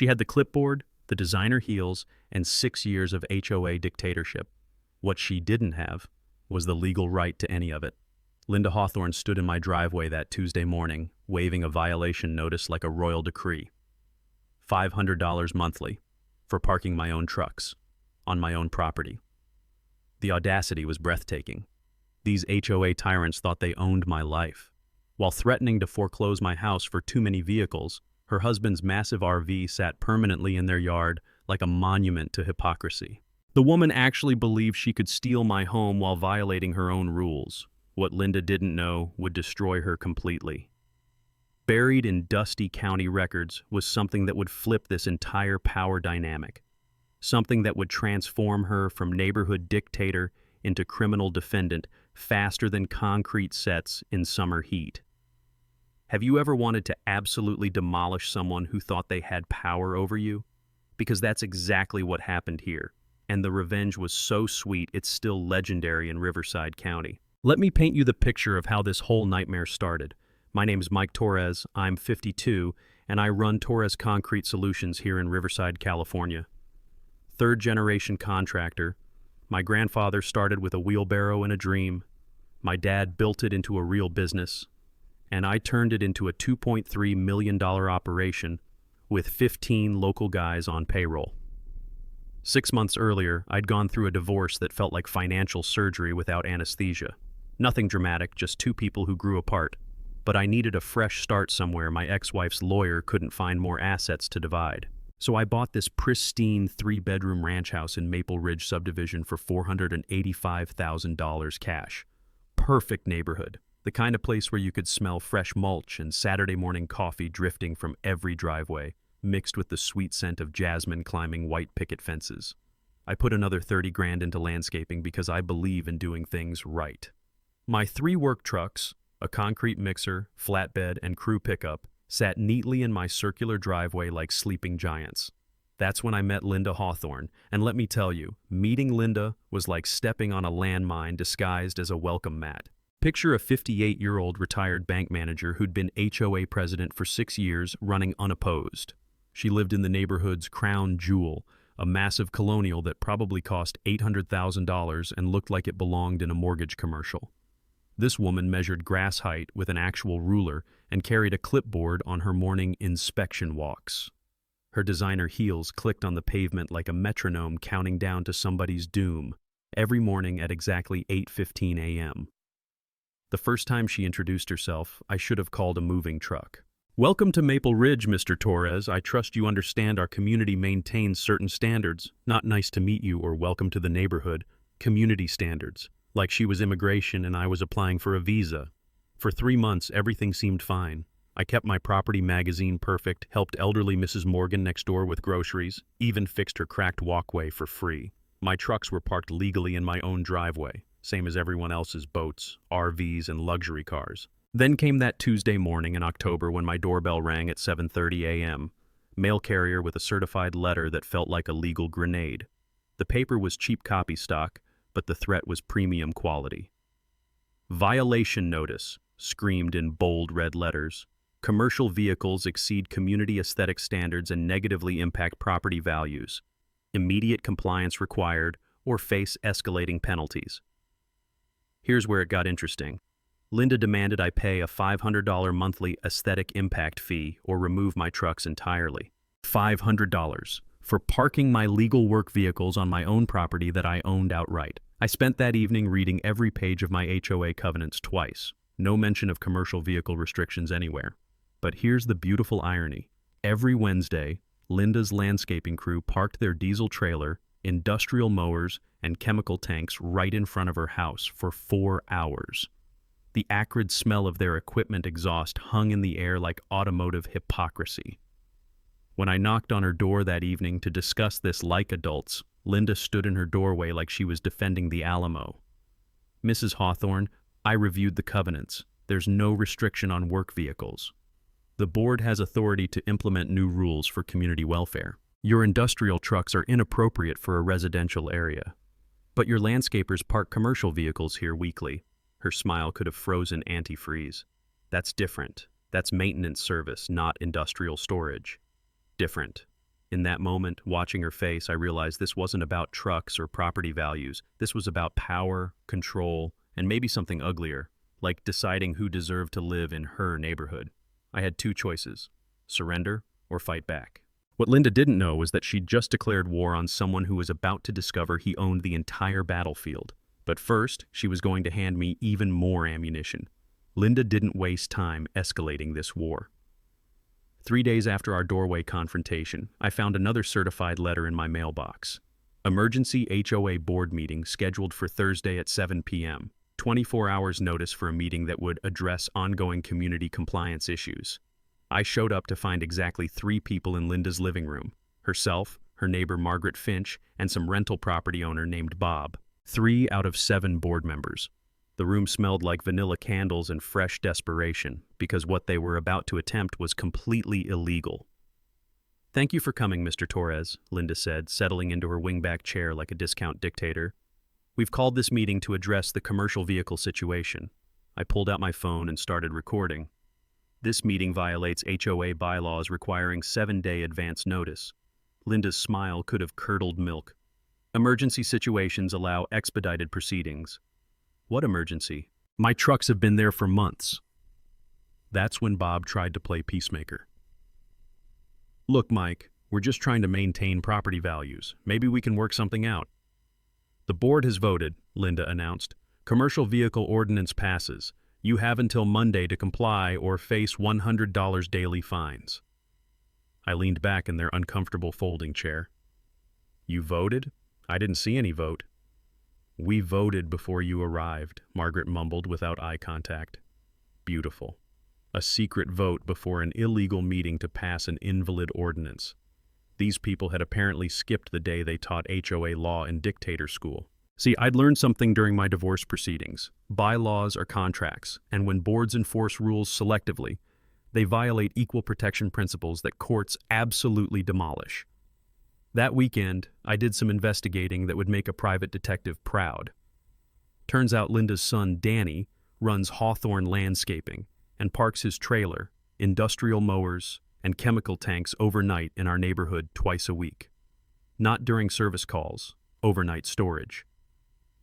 She had the clipboard, the designer heels, and 6 years of HOA dictatorship. What she didn't have was the legal right to any of it. Linda Hawthorne stood in my driveway that Tuesday morning, waving a violation notice like a royal decree. $500 monthly for parking my own trucks on my own property. The audacity was breathtaking. These HOA tyrants thought they owned my life. While threatening to foreclose my house for too many vehicles, her husband's massive RV sat permanently in their yard like a monument to hypocrisy. The woman actually believed she could steal my home while violating her own rules. What Linda didn't know would destroy her completely. Buried in dusty county records was something that would flip this entire power dynamic. Something that would transform her from neighborhood dictator into criminal defendant faster than concrete sets in summer heat. Have you ever wanted to absolutely demolish someone who thought they had power over you? Because that's exactly what happened here. And the revenge was so sweet it's still legendary in Riverside County. Let me paint you the picture of how this whole nightmare started. My name is Mike Torres, I'm 52, and I run Torres Concrete Solutions here in Riverside, California. Third-generation contractor. My grandfather started with a wheelbarrow and a dream. My dad built it into a real business, and I turned it into a $2.3 million operation with 15 local guys on payroll. 6 months earlier, I'd gone through a divorce that felt like financial surgery without anesthesia. Nothing dramatic, just two people who grew apart. But I needed a fresh start somewhere. My ex-wife's lawyer couldn't find more assets to divide. So I bought this pristine 3-bedroom ranch house in Maple Ridge subdivision for $485,000 cash. Perfect neighborhood. The kind of place where you could smell fresh mulch and Saturday morning coffee drifting from every driveway, mixed with the sweet scent of jasmine climbing white picket fences. I put another 30 grand into landscaping because I believe in doing things right. My 3 work trucks, a concrete mixer, flatbed, and crew pickup, sat neatly in my circular driveway like sleeping giants. That's when I met Linda Hawthorne, and let me tell you, meeting Linda was like stepping on a landmine disguised as a welcome mat. Picture a 58-year-old retired bank manager who'd been HOA president for 6 years, running unopposed. She lived in the neighborhood's crown jewel, a massive colonial that probably cost $800,000 and looked like it belonged in a mortgage commercial. This woman measured grass height with an actual ruler and carried a clipboard on her morning inspection walks. Her designer heels clicked on the pavement like a metronome counting down to somebody's doom, every morning at exactly 8:15 a.m. The first time she introduced herself, I should have called a moving truck. "Welcome to Maple Ridge, Mr. Torres. I trust you understand our community maintains certain standards. Not nice to meet you or welcome to the neighborhood. Community standards." Like she was immigration and I was applying for a visa. For 3 months, everything seemed fine. I kept my property magazine perfect, helped elderly Mrs. Morgan next door with groceries, even fixed her cracked walkway for free. My trucks were parked legally in my own driveway, same as everyone else's boats, RVs, and luxury cars. Then came that Tuesday morning in October when my doorbell rang at 7:30 a.m. Mail carrier with a certified letter that felt like a legal grenade. The paper was cheap copy stock, but the threat was premium quality. "Violation notice," screamed in bold red letters. "Commercial vehicles exceed community aesthetic standards and negatively impact property values. Immediate compliance required or face escalating penalties." Here's where it got interesting. Linda demanded I pay a $500 monthly aesthetic impact fee or remove my trucks entirely. $500. For parking my legal work vehicles on my own property that I owned outright. I spent that evening reading every page of my HOA covenants twice. No mention of commercial vehicle restrictions anywhere. But here's the beautiful irony. Every Wednesday, Linda's landscaping crew parked their diesel trailer, industrial mowers, and chemical tanks right in front of her house for 4 hours. The acrid smell of their equipment exhaust hung in the air like automotive hypocrisy. When I knocked on her door that evening to discuss this like adults, Linda stood in her doorway like she was defending the Alamo. "Mrs. Hawthorne, I reviewed the covenants. There's no restriction on work vehicles. The board has authority to implement new rules for community welfare. Your industrial trucks are inappropriate for a residential area. But your landscapers park commercial vehicles here weekly." Her smile could have frozen antifreeze. "That's different. That's maintenance service, not industrial storage." "Different. In that moment, watching her face, I realized this wasn't about trucks or property values. This was about power, control, and maybe something uglier, like deciding who deserved to live in her neighborhood. I had two choices: surrender or fight back. What Linda didn't know was that she'd just declared war on someone who was about to discover he owned the entire battlefield. But first, she was going to hand me even more ammunition. Linda didn't waste time escalating this war. 3 days after our doorway confrontation, I found another certified letter in my mailbox. Emergency HOA board meeting scheduled for Thursday at 7 p.m. 24 hours notice for a meeting that would address ongoing community compliance issues. I showed up to find exactly 3 people in Linda's living room: herself, her neighbor Margaret Finch, and some rental property owner named Bob. 3 out of 7 board members. The room smelled like vanilla candles and fresh desperation, because what they were about to attempt was completely illegal. "Thank you for coming, Mr. Torres," Linda said, settling into her wingback chair like a discount dictator. "We've called this meeting to address the commercial vehicle situation." I pulled out my phone and started recording. "This meeting violates HOA bylaws requiring 7-day advance notice." Linda's smile could have curdled milk. "Emergency situations allow expedited proceedings." "What emergency?" "My trucks have been there for months." That's when Bob tried to play peacemaker. "Look, Mike, we're just trying to maintain property values. Maybe we can work something out." "The board has voted," Linda announced. "Commercial vehicle ordinance passes. You have until Monday to comply or face $100 daily fines." I leaned back in their uncomfortable folding chair. "You voted? I didn't see any vote." "We voted before you arrived," Margaret mumbled without eye contact. "Beautiful. A secret vote before an illegal meeting to pass an invalid ordinance. These people had apparently skipped the day they taught HOA law in dictator school. See, I'd learned something during my divorce proceedings. Bylaws are contracts, and when boards enforce rules selectively, they violate equal protection principles that courts absolutely demolish. That weekend, I did some investigating that would make a private detective proud. Turns out Linda's son, Danny, runs Hawthorne Landscaping and parks his trailer, industrial mowers, and chemical tanks overnight in our neighborhood twice a week. Not during service calls, overnight storage.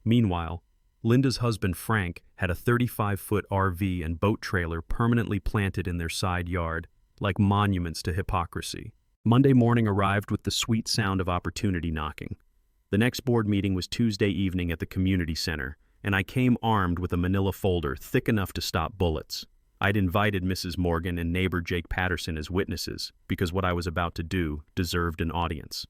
Meanwhile, Linda's husband Frank had a 35-foot RV and boat trailer permanently planted in their side yard, like monuments to hypocrisy. Monday morning arrived with the sweet sound of opportunity knocking. The next board meeting was Tuesday evening at the community center, and I came armed with a manila folder thick enough to stop bullets. I'd invited Mrs. Morgan and neighbor Jake Patterson as witnesses, because what I was about to do deserved an audience.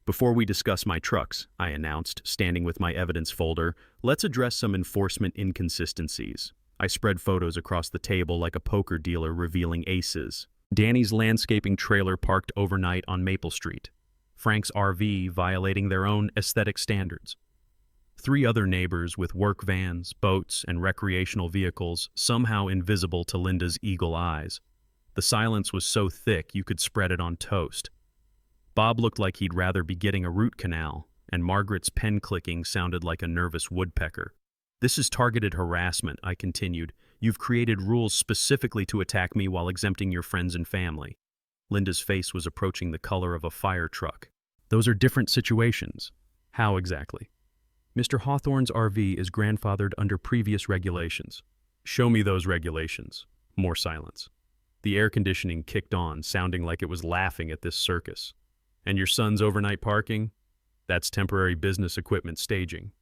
"Before we discuss my trucks," I announced, standing with my evidence folder, "let's address some enforcement inconsistencies." I spread photos across the table like a poker dealer revealing aces. Danny's landscaping trailer parked overnight on Maple Street. Frank's RV violating their own aesthetic standards. 3 other neighbors with work vans, boats, and recreational vehicles somehow invisible to Linda's eagle eyes. The silence was so thick you could spread it on toast. Bob looked like he'd rather be getting a root canal, and Margaret's pen clicking sounded like a nervous woodpecker. "This is targeted harassment," I continued. "You've created rules specifically to attack me while exempting your friends and family." Linda's face was approaching the color of a fire truck. "Those are different situations." "How exactly?" "Mr. Hawthorne's RV is grandfathered under previous regulations." "Show me those regulations." More silence. The air conditioning kicked on, sounding like it was laughing at this circus. "And your son's overnight parking? That's temporary business equipment staging."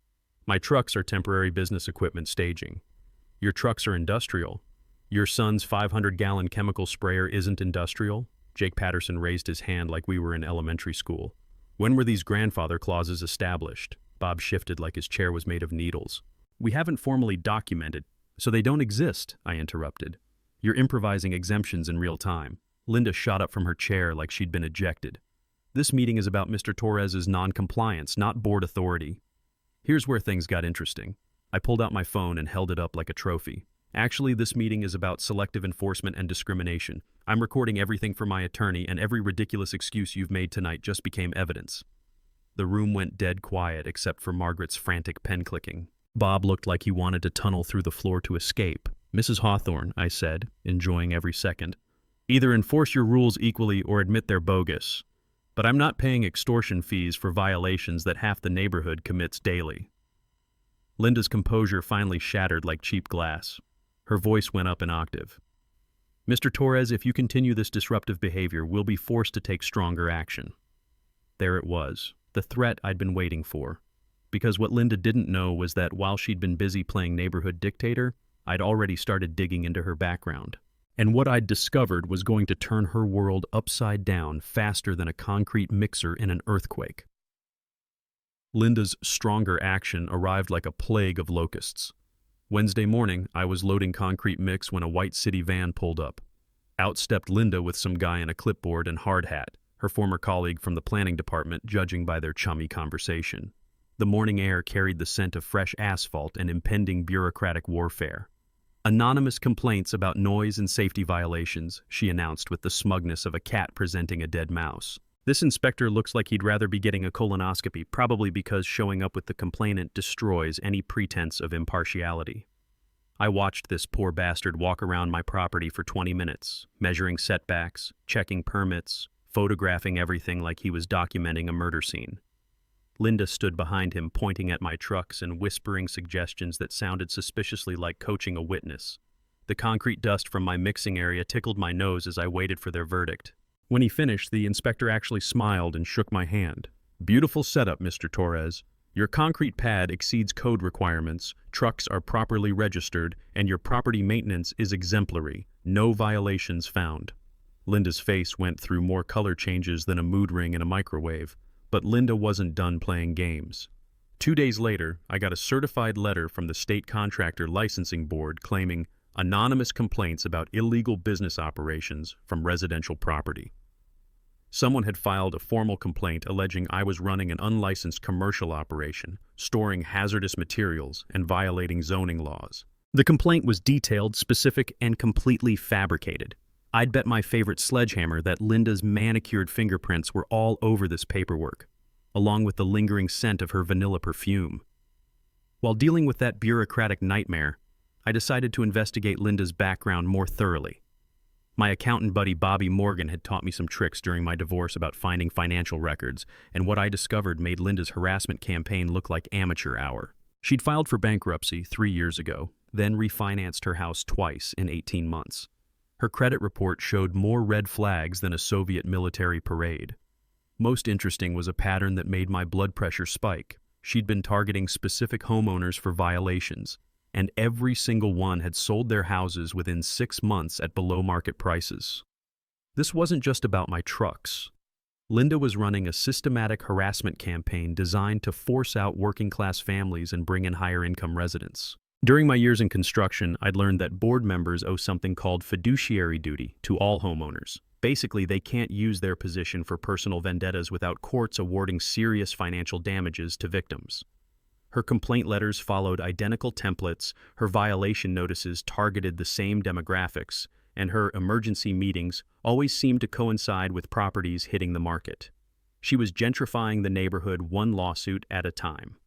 "My trucks are temporary business equipment staging." "Your trucks are industrial." "Your son's 500-gallon chemical sprayer isn't industrial?" Jake Patterson raised his hand like we were in elementary school. "When were these grandfather clauses established?" Bob shifted like his chair was made of needles. "We haven't formally documented, so they don't exist," I interrupted. "You're improvising exemptions in real time." Linda shot up from her chair like she'd been ejected. "This meeting is about Mr. Torres's non-compliance, not board authority." Here's where things got interesting. I pulled out my phone and held it up like a trophy. "Actually, this meeting is about selective enforcement and discrimination. I'm recording everything for my attorney, and every ridiculous excuse you've made tonight just became evidence." The room went dead quiet except for Margaret's frantic pen clicking. Bob looked like he wanted to tunnel through the floor to escape. "Mrs. Hawthorne," I said, enjoying every second, "either enforce your rules equally or admit they're bogus." but I'm not paying extortion fees for violations that half the neighborhood commits daily. Linda's composure finally shattered like cheap glass. Her voice went up an octave. Mr. Torres, if you continue this disruptive behavior, we'll be forced to take stronger action. There it was, the threat I'd been waiting for. Because what Linda didn't know was that while she'd been busy playing neighborhood dictator, I'd already started digging into her background. And what I'd discovered was going to turn her world upside down faster than a concrete mixer in an earthquake. Linda's stronger action arrived like a plague of locusts. Wednesday morning, I was loading concrete mix when a white city van pulled up. Out stepped Linda with some guy in a clipboard and hard hat, her former colleague from the planning department, judging by their chummy conversation. The morning air carried the scent of fresh asphalt and impending bureaucratic warfare. Anonymous complaints about noise and safety violations, she announced with the smugness of a cat presenting a dead mouse. This inspector looks like he'd rather be getting a colonoscopy, probably because showing up with the complainant destroys any pretense of impartiality. I watched this poor bastard walk around my property for 20 minutes, measuring setbacks, checking permits, photographing everything like he was documenting a murder scene. Linda stood behind him, pointing at my trucks and whispering suggestions that sounded suspiciously like coaching a witness. The concrete dust from my mixing area tickled my nose as I waited for their verdict. When he finished, the inspector actually smiled and shook my hand. Beautiful setup, Mr. Torres. Your concrete pad exceeds code requirements, trucks are properly registered, and your property maintenance is exemplary. No violations found. Linda's face went through more color changes than a mood ring in a microwave. But Linda wasn't done playing games. 2 days later, I got a certified letter from the State Contractor Licensing Board claiming anonymous complaints about illegal business operations from residential property. Someone had filed a formal complaint alleging I was running an unlicensed commercial operation, storing hazardous materials, and violating zoning laws. The complaint was detailed, specific, and completely fabricated. I'd bet my favorite sledgehammer that Linda's manicured fingerprints were all over this paperwork, along with the lingering scent of her vanilla perfume. While dealing with that bureaucratic nightmare, I decided to investigate Linda's background more thoroughly. My accountant buddy Bobby Morgan had taught me some tricks during my divorce about finding financial records, and what I discovered made Linda's harassment campaign look like amateur hour. She'd filed for bankruptcy 3 years ago, then refinanced her house twice in 18 months. Her credit report showed more red flags than a Soviet military parade. Most interesting was a pattern that made my blood pressure spike. She'd been targeting specific homeowners for violations, and every single one had sold their houses within 6 months at below-market prices. This wasn't just about my trucks. Linda was running a systematic harassment campaign designed to force out working-class families and bring in higher-income residents. During my years in construction, I'd learned that board members owe something called fiduciary duty to all homeowners. Basically, they can't use their position for personal vendettas without courts awarding serious financial damages to victims. Her complaint letters followed identical templates, her violation notices targeted the same demographics, and her emergency meetings always seemed to coincide with properties hitting the market. She was gentrifying the neighborhood one lawsuit at a time.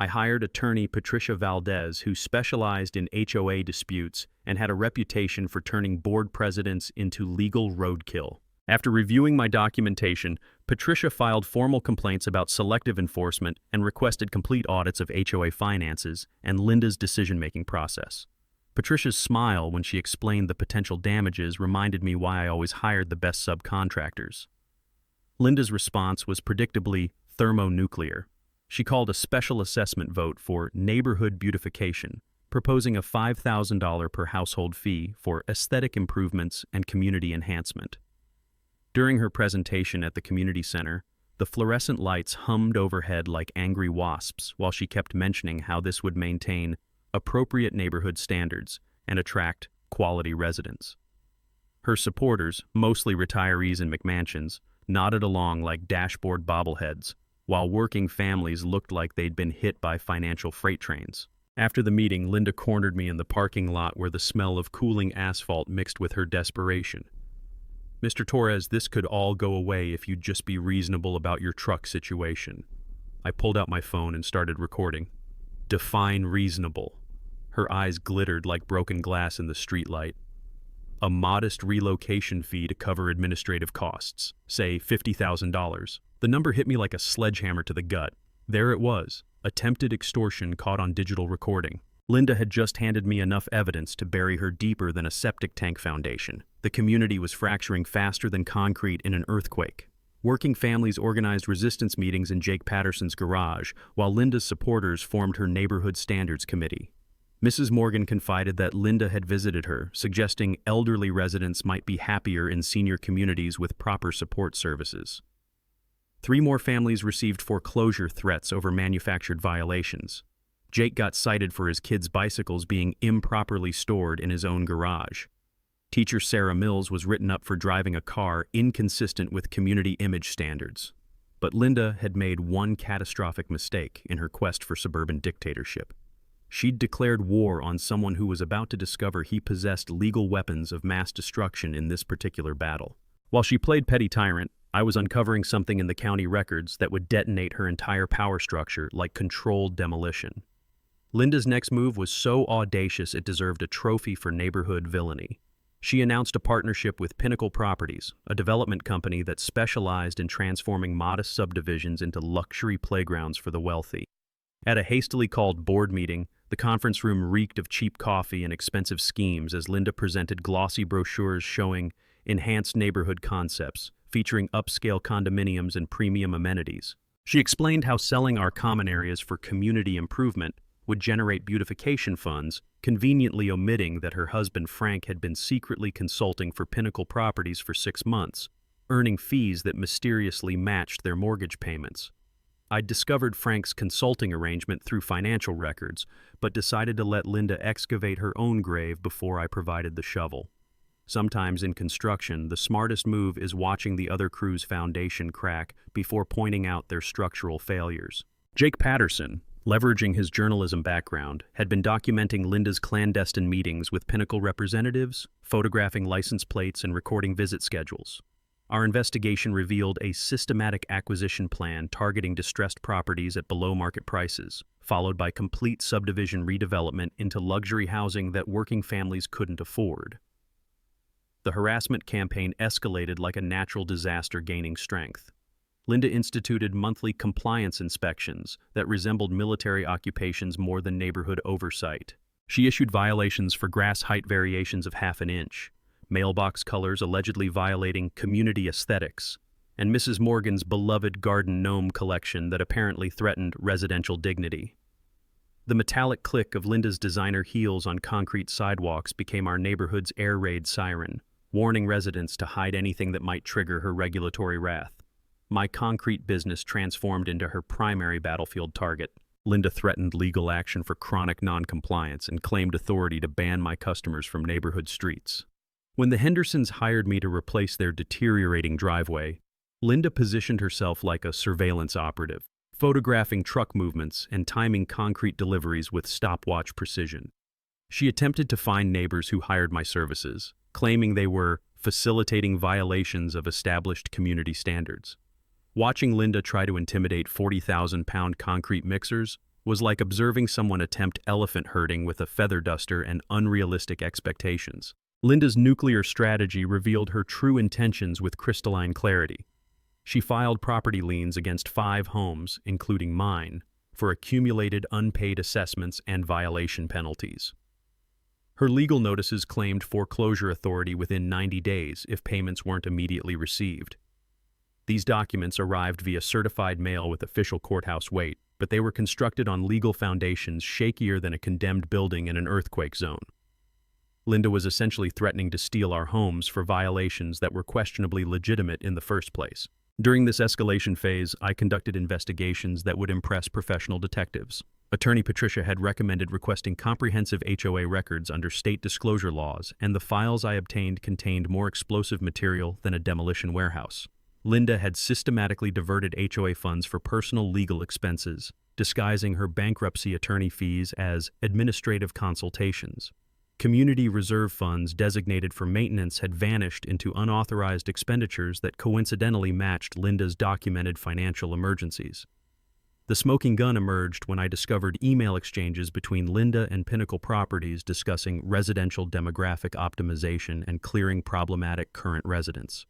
I hired attorney Patricia Valdez, who specialized in HOA disputes and had a reputation for turning board presidents into legal roadkill. After reviewing my documentation, Patricia filed formal complaints about selective enforcement and requested complete audits of HOA finances and Linda's decision-making process. Patricia's smile when she explained the potential damages reminded me why I always hired the best subcontractors. Linda's response was predictably thermonuclear. She called a special assessment vote for neighborhood beautification, proposing a $5,000 per household fee for aesthetic improvements and community enhancement. During her presentation at the community center, the fluorescent lights hummed overhead like angry wasps while she kept mentioning how this would maintain appropriate neighborhood standards and attract quality residents. Her supporters, mostly retirees and McMansions, nodded along like dashboard bobbleheads, while working families looked like they'd been hit by financial freight trains. After the meeting, Linda cornered me in the parking lot where the smell of cooling asphalt mixed with her desperation. Mr. Torres, this could all go away if you'd just be reasonable about your truck situation. I pulled out my phone and started recording. Define reasonable. Her eyes glittered like broken glass in the streetlight. a modest relocation fee to cover administrative costs, say $50,000. The number hit me like a sledgehammer to the gut. There it was, attempted extortion caught on digital recording. Linda had just handed me enough evidence to bury her deeper than a septic tank foundation. The community was fracturing faster than concrete in an earthquake. Working families organized resistance meetings in Jake Patterson's garage, while Linda's supporters formed her neighborhood standards committee. Mrs. Morgan confided that Linda had visited her, suggesting elderly residents might be happier in senior communities with proper support services. 3 more families received foreclosure threats over manufactured violations. Jake got cited for his kids' bicycles being improperly stored in his own garage. Teacher Sarah Mills was written up for driving a car inconsistent with community image standards. But Linda had made one catastrophic mistake in her quest for suburban dictatorship. She'd declared war on someone who was about to discover he possessed legal weapons of mass destruction in this particular battle. While she played petty tyrant, I was uncovering something in the county records that would detonate her entire power structure like controlled demolition. Linda's next move was so audacious it deserved a trophy for neighborhood villainy. She announced a partnership with Pinnacle Properties, a development company that specialized in transforming modest subdivisions into luxury playgrounds for the wealthy. At a hastily called board meeting, the conference room reeked of cheap coffee and expensive schemes as Linda presented glossy brochures showing enhanced neighborhood concepts, featuring upscale condominiums and premium amenities. She explained how selling our common areas for community improvement would generate beautification funds, conveniently omitting that her husband Frank had been secretly consulting for Pinnacle Properties for 6 months, earning fees that mysteriously matched their mortgage payments. I'd discovered Frank's consulting arrangement through financial records, but decided to let Linda excavate her own grave before I provided the shovel. Sometimes in construction, the smartest move is watching the other crew's foundation crack before pointing out their structural failures. Jake Patterson, leveraging his journalism background, had been documenting Linda's clandestine meetings with Pinnacle representatives, photographing license plates and recording visit schedules. Our investigation revealed a systematic acquisition plan targeting distressed properties at below-market prices, followed by complete subdivision redevelopment into luxury housing that working families couldn't afford. The harassment campaign escalated like a natural disaster gaining strength. Linda instituted monthly compliance inspections that resembled military occupations more than neighborhood oversight. She issued violations for grass height variations of half an inch, mailbox colors allegedly violating community aesthetics, and Mrs. Morgan's beloved garden gnome collection that apparently threatened residential dignity. The metallic click of Linda's designer heels on concrete sidewalks became our neighborhood's air raid siren, warning residents to hide anything that might trigger her regulatory wrath. My concrete business transformed into her primary battlefield target. Linda threatened legal action for chronic noncompliance and claimed authority to ban my customers from neighborhood streets. When the Hendersons hired me to replace their deteriorating driveway, Linda positioned herself like a surveillance operative, photographing truck movements and timing concrete deliveries with stopwatch precision. She attempted to find neighbors who hired my services, claiming they were facilitating violations of established community standards. Watching Linda try to intimidate 40,000-pound concrete mixers was like observing someone attempt elephant herding with a feather duster and unrealistic expectations. Linda's nuclear strategy revealed her true intentions with crystalline clarity. She filed property liens against 5 homes, including mine, for accumulated unpaid assessments and violation penalties. Her legal notices claimed foreclosure authority within 90 days if payments weren't immediately received. These documents arrived via certified mail with official courthouse weight, but they were constructed on legal foundations shakier than a condemned building in an earthquake zone. Linda was essentially threatening to steal our homes for violations that were questionably legitimate in the first place. During this escalation phase, I conducted investigations that would impress professional detectives. Attorney Patricia had recommended requesting comprehensive HOA records under state disclosure laws, and the files I obtained contained more explosive material than a demolition warehouse. Linda had systematically diverted HOA funds for personal legal expenses, disguising her bankruptcy attorney fees as administrative consultations. Community reserve funds designated for maintenance had vanished into unauthorized expenditures that coincidentally matched Linda's documented financial emergencies. The smoking gun emerged when I discovered email exchanges between Linda and Pinnacle Properties discussing residential demographic optimization and clearing problematic current residents.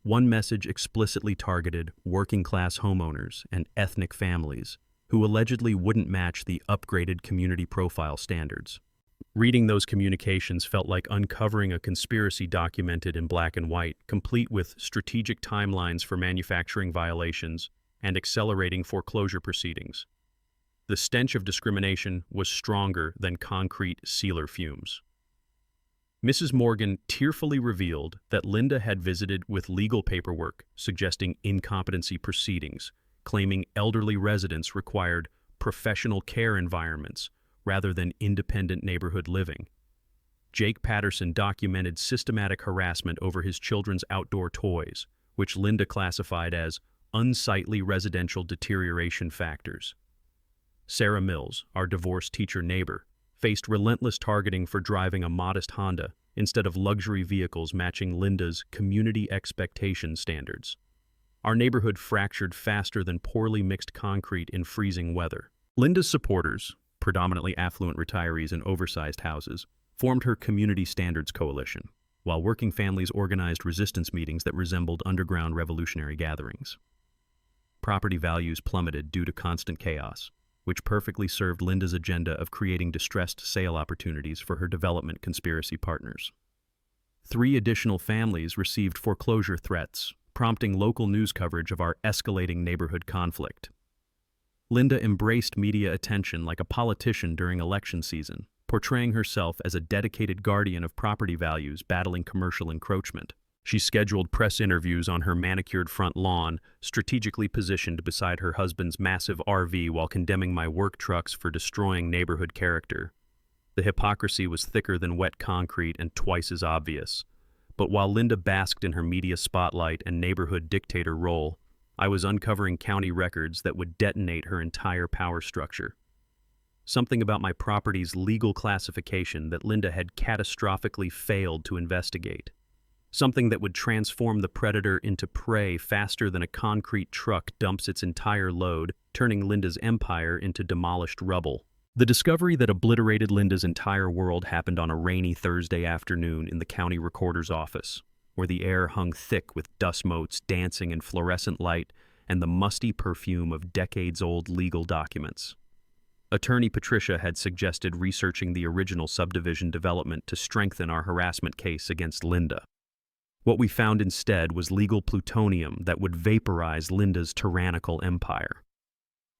One message explicitly targeted working-class homeowners and ethnic families who allegedly wouldn't match the upgraded community profile standards. Reading those communications felt like uncovering a conspiracy documented in black and white, complete with strategic timelines for manufacturing violations and accelerating foreclosure proceedings. The stench of discrimination was stronger than concrete sealer fumes. Mrs. Morgan tearfully revealed that Linda had visited with legal paperwork suggesting incompetency proceedings, claiming elderly residents required professional care environments rather than independent neighborhood living. Jake Patterson documented systematic harassment over his children's outdoor toys, which Linda classified as unsightly residential deterioration factors. Sarah Mills, our divorced teacher neighbor, faced relentless targeting for driving a modest Honda instead of luxury vehicles matching Linda's community expectation standards. Our neighborhood fractured faster than poorly mixed concrete in freezing weather. Linda's supporters, predominantly affluent retirees in oversized houses, formed her Community Standards Coalition, while working families organized resistance meetings that resembled underground revolutionary gatherings. Property values plummeted due to constant chaos, which perfectly served Linda's agenda of creating distressed sale opportunities for her development conspiracy partners. 3 additional families received foreclosure threats, prompting local news coverage of our escalating neighborhood conflict. Linda embraced media attention like a politician during election season, portraying herself as a dedicated guardian of property values battling commercial encroachment. She scheduled press interviews on her manicured front lawn, strategically positioned beside her husband's massive RV while condemning my work trucks for destroying neighborhood character. The hypocrisy was thicker than wet concrete and twice as obvious. But while Linda basked in her media spotlight and neighborhood dictator role, I was uncovering county records that would detonate her entire power structure. Something about my property's legal classification that Linda had catastrophically failed to investigate. Something that would transform the predator into prey faster than a concrete truck dumps its entire load, turning Linda's empire into demolished rubble. The discovery that obliterated Linda's entire world happened on a rainy Thursday afternoon in the county recorder's office, where the air hung thick with dust motes dancing in fluorescent light and the musty perfume of decades-old legal documents. Attorney Patricia had suggested researching the original subdivision development to strengthen our harassment case against Linda. What we found instead was legal plutonium that would vaporize Linda's tyrannical empire.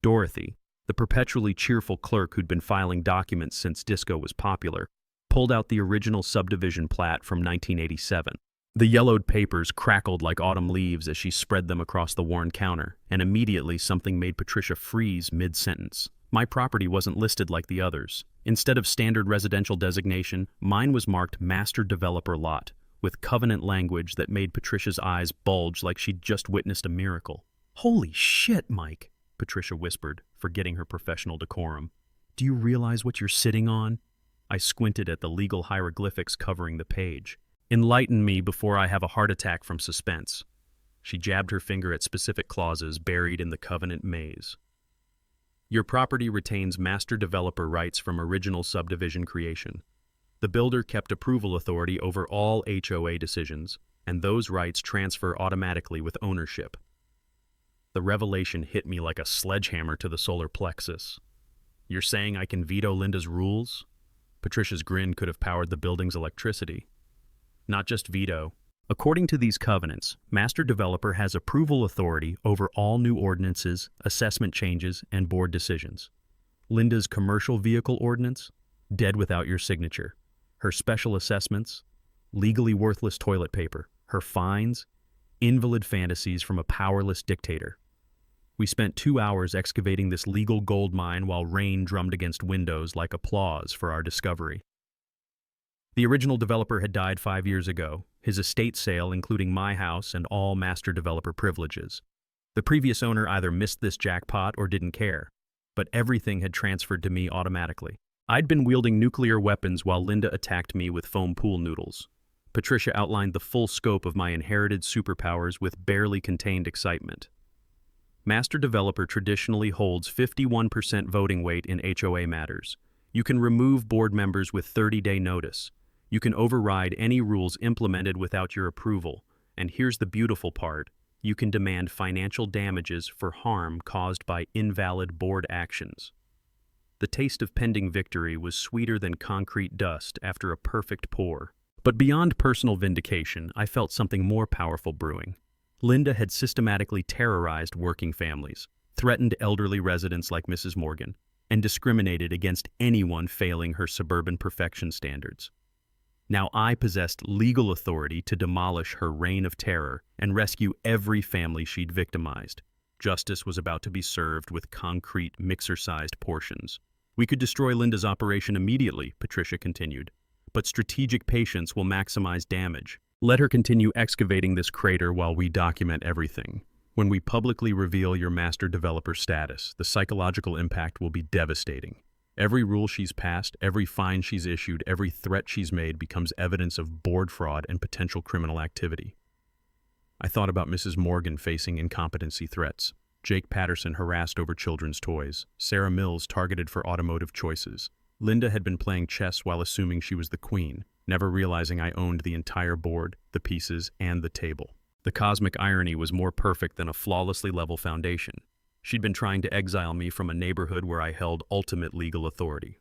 Dorothy, the perpetually cheerful clerk who'd been filing documents since disco was popular, pulled out the original subdivision plat from 1987. The yellowed papers crackled like autumn leaves as she spread them across the worn counter, and immediately something made Patricia freeze mid-sentence. My property wasn't listed like the others. Instead of standard residential designation, mine was marked Master Developer Lot, with covenant language that made Patricia's eyes bulge like she'd just witnessed a miracle. "Holy shit, Mike," Patricia whispered, forgetting her professional decorum. "Do you realize what you're sitting on?" I squinted at the legal hieroglyphics covering the page. "Enlighten me before I have a heart attack from suspense." She jabbed her finger at specific clauses buried in the covenant maze. Your property retains master developer rights from original subdivision creation. The builder kept approval authority over all HOA decisions, and those rights transfer automatically with ownership. The revelation hit me like a sledgehammer to the solar plexus. "You're saying I can veto Linda's rules?" Patricia's grin could have powered the building's electricity. "Not just veto. According to these covenants, master developer has approval authority over all new ordinances, assessment changes, and board decisions. Linda's commercial vehicle ordinance? Dead without your signature. Her special assessments? Legally worthless toilet paper. Her fines? Invalid fantasies from a powerless dictator." We spent 2 hours excavating this legal gold mine while rain drummed against windows like applause for our discovery. The original developer had died 5 years ago, his estate sale including my house and all master developer privileges. The previous owner either missed this jackpot or didn't care, but everything had transferred to me automatically. I'd been wielding nuclear weapons while Linda attacked me with foam pool noodles. Patricia outlined the full scope of my inherited superpowers with barely contained excitement. Master developer traditionally holds 51% voting weight in HOA matters. You can remove board members with 30-day notice. You can override any rules implemented without your approval. And here's the beautiful part. You can demand financial damages for harm caused by invalid board actions. The taste of pending victory was sweeter than concrete dust after a perfect pour. But beyond personal vindication, I felt something more powerful brewing. Linda had systematically terrorized working families, threatened elderly residents like Mrs. Morgan, and discriminated against anyone failing her suburban perfection standards. Now I possessed legal authority to demolish her reign of terror and rescue every family she'd victimized. Justice was about to be served with concrete, mixer-sized portions. We could destroy Linda's operation immediately, Patricia continued, but strategic patience will maximize damage. Let her continue excavating this crater while we document everything. When we publicly reveal your master developer status, the psychological impact will be devastating. Every rule she's passed, every fine she's issued, every threat she's made becomes evidence of board fraud and potential criminal activity. I thought about Mrs. Morgan facing incompetency threats, Jake Patterson harassed over children's toys, Sarah Mills targeted for automotive choices. Linda had been playing chess while assuming she was the queen, never realizing I owned the entire board, the pieces, and the table. The cosmic irony was more perfect than a flawlessly level foundation. She'd been trying to exile me from a neighborhood where I held ultimate legal authority.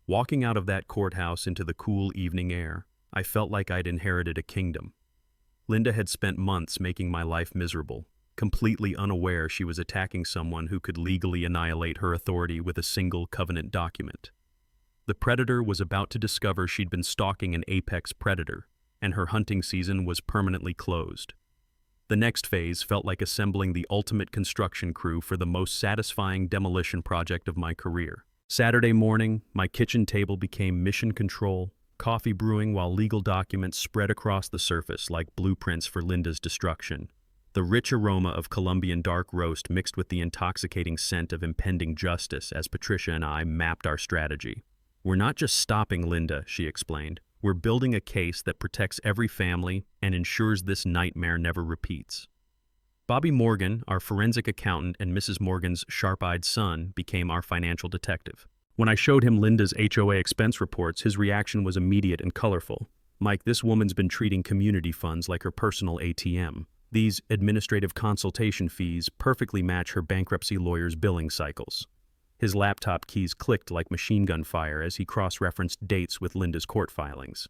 Walking out of that courthouse into the cool evening air, I felt like I'd inherited a kingdom. Linda had spent months making my life miserable, completely unaware she was attacking someone who could legally annihilate her authority with a single covenant document. The predator was about to discover she'd been stalking an apex predator, and her hunting season was permanently closed. The next phase felt like assembling the ultimate construction crew for the most satisfying demolition project of my career. Saturday morning, my kitchen table became mission control, coffee brewing while legal documents spread across the surface like blueprints for Linda's destruction. The rich aroma of Colombian dark roast mixed with the intoxicating scent of impending justice as Patricia and I mapped our strategy. We're not just stopping Linda, she explained. We're building a case that protects every family and ensures this nightmare never repeats. Bobby Morgan, our forensic accountant and Mrs. Morgan's sharp-eyed son, became our financial detective. When I showed him Linda's HOA expense reports, his reaction was immediate and colorful. Mike, this woman's been treating community funds like her personal ATM. These administrative consultation fees perfectly match her bankruptcy lawyer's billing cycles. His laptop keys clicked like machine gun fire as he cross-referenced dates with Linda's court filings.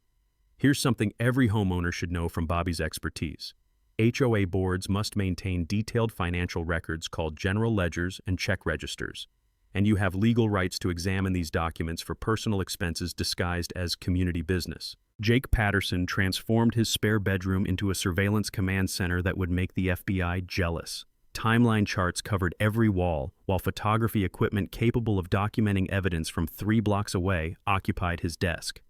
Here's something every homeowner should know from Bobby's expertise. HOA boards must maintain detailed financial records called general ledgers and check registers, and you have legal rights to examine these documents for personal expenses disguised as community business. Jake Patterson transformed his spare bedroom into a surveillance command center that would make the FBI jealous. Timeline charts covered every wall, while photography equipment capable of documenting evidence from 3 blocks away occupied his desk.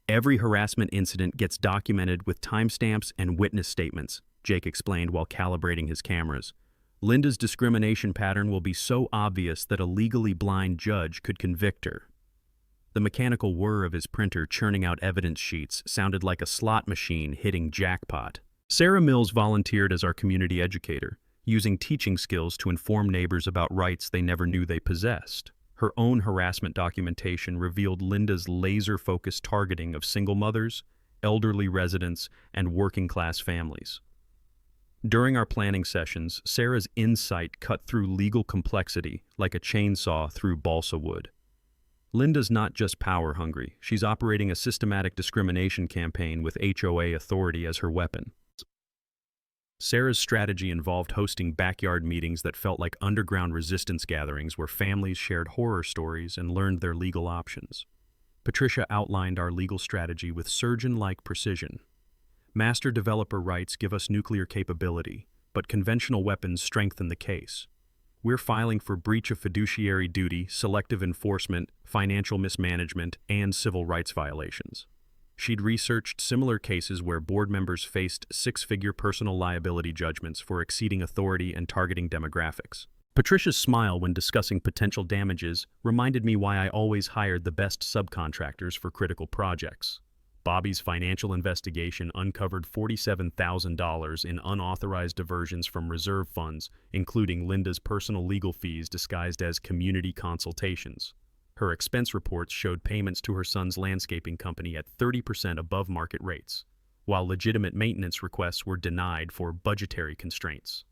Every harassment incident gets documented with timestamps and witness statements, Jake explained while calibrating his cameras. Linda's discrimination pattern will be so obvious that a legally blind judge could convict her. The mechanical whir of his printer churning out evidence sheets sounded like a slot machine hitting jackpot. Sarah Mills volunteered as our community educator, using teaching skills to inform neighbors about rights they never knew they possessed. Her own harassment documentation revealed Linda's laser-focused targeting of single mothers, elderly residents, and working-class families. During our planning sessions, Sarah's insight cut through legal complexity like a chainsaw through balsa wood. Linda's not just power-hungry, she's operating a systematic discrimination campaign with HOA authority as her weapon. Sarah's strategy involved hosting backyard meetings that felt like underground resistance gatherings where families shared horror stories and learned their legal options. Patricia outlined our legal strategy with surgeon-like precision. Master developer rights give us nuclear capability, but conventional weapons strengthen the case. We're filing for breach of fiduciary duty, selective enforcement, financial mismanagement, and civil rights violations. She'd researched similar cases where board members faced 6-figure personal liability judgments for exceeding authority and targeting demographics. Patricia's smile when discussing potential damages reminded me why I always hired the best subcontractors for critical projects. Bobby's financial investigation uncovered $47,000 in unauthorized diversions from reserve funds, including Linda's personal legal fees disguised as community consultations. Her expense reports showed payments to her son's landscaping company at 30% above market rates, while legitimate maintenance requests were denied for budgetary constraints.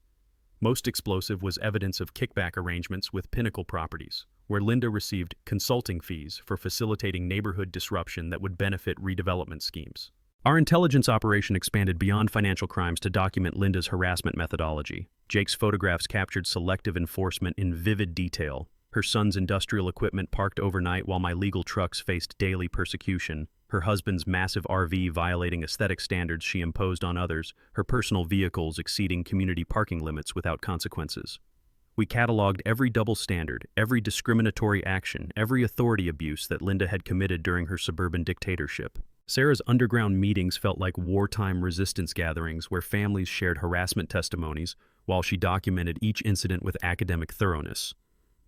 Most explosive was evidence of kickback arrangements with Pinnacle Properties, where Linda received consulting fees for facilitating neighborhood disruption that would benefit redevelopment schemes. Our intelligence operation expanded beyond financial crimes to document Linda's harassment methodology. Jake's photographs captured selective enforcement in vivid detail, her son's industrial equipment parked overnight while my legal trucks faced daily persecution, her husband's massive RV violating aesthetic standards she imposed on others, her personal vehicles exceeding community parking limits without consequences. We cataloged every double standard, every discriminatory action, every authority abuse that Linda had committed during her suburban dictatorship. Sarah's underground meetings felt like wartime resistance gatherings where families shared harassment testimonies while she documented each incident with academic thoroughness.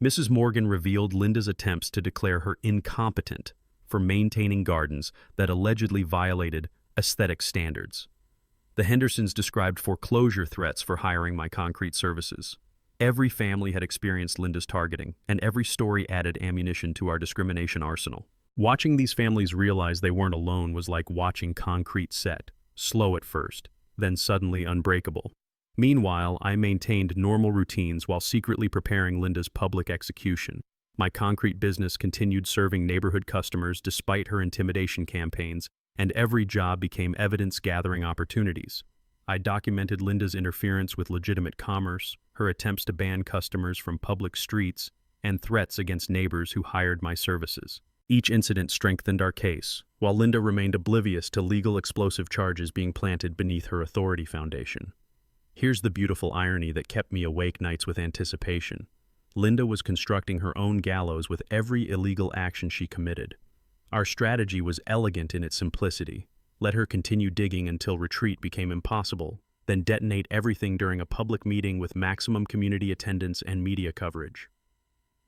Mrs. Morgan revealed Linda's attempts to declare her incompetent for maintaining gardens that allegedly violated aesthetic standards. The Hendersons described foreclosure threats for hiring my concrete services. Every family had experienced Linda's targeting, and every story added ammunition to our discrimination arsenal. Watching these families realize they weren't alone was like watching concrete set, slow at first, then suddenly unbreakable. Meanwhile, I maintained normal routines while secretly preparing Linda's public execution. My concrete business continued serving neighborhood customers despite her intimidation campaigns, and every job became evidence-gathering opportunities. I documented Linda's interference with legitimate commerce, her attempts to ban customers from public streets, and threats against neighbors who hired my services. Each incident strengthened our case, while Linda remained oblivious to legal explosive charges being planted beneath her authority foundation. Here's the beautiful irony that kept me awake nights with anticipation. Linda was constructing her own gallows with every illegal action she committed. Our strategy was elegant in its simplicity. Let her continue digging until retreat became impossible, then detonate everything during a public meeting with maximum community attendance and media coverage.